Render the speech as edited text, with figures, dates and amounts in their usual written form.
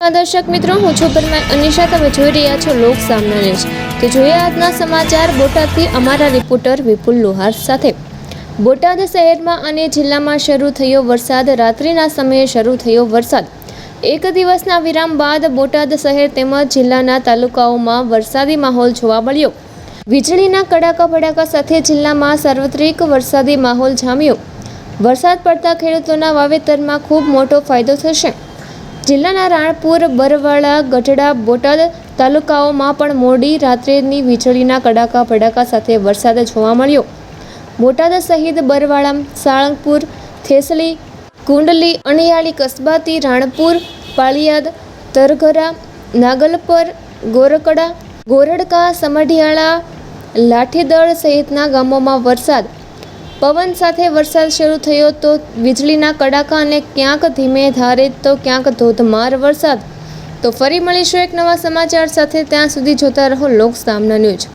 દર્શક મિત્રો, હું છું પરમાર અનિશા. તમે જોઈ રહ્યા છો લોક સામના ન્યૂઝ. તો જોઈએ આજના સમાચાર બોટાદથી અમારા રિપોર્ટર વિપુલ લોહાર સાથે. બોટાદ શહેરમાં અને જિલ્લામાં શરૂ થયો વરસાદ. રાત્રિના સમયે શરૂ થયો વરસાદ. એક દિવસના વિરામ બાદ બોટાદ શહેર તેમજ જિલ્લાના તાલુકાઓમાં વરસાદી માહોલ જોવા મળ્યો. વીજળીના કડાકા ભડાકા સાથે જિલ્લામાં સાર્વત્રિક વરસાદી માહોલ જામ્યો. વરસાદ પડતા ખેડૂતોના વાવેતરમાં ખૂબ મોટો ફાયદો થશે. જિલ્લાના રાણપુર, બરવાળા, ગઢડા, બોટાદ તાલુકાઓમાં પણ મોડી રાત્રેની વીજળીના કડાકા ભડાકા સાથે વરસાદ જોવા મળ્યો. બોટાદ સહિત બરવાળા, સાળંગપુર, થેસલી, કુંડલી, અણિયાળી, કસબાથી, રાણપુર, પાળિયાદ, તરઘરા, નાગલપર, ગોરકડા, ગોરડકા, સમઢિયાળા, લાઠીદળ સહિતના ગામોમાં વરસાદ પવન સાથે વરસાદ શરૂ થયો તો વીજળીના કડાકા અને ક્યાંક ધીમે ધારે તો ક્યાંક ધોધમાર વરસાદ. તો ફરી મળીશું એક નવા સમાચાર સાથે. ત્યાં સુધી જોતા રહો લોક સામના ન્યૂઝ.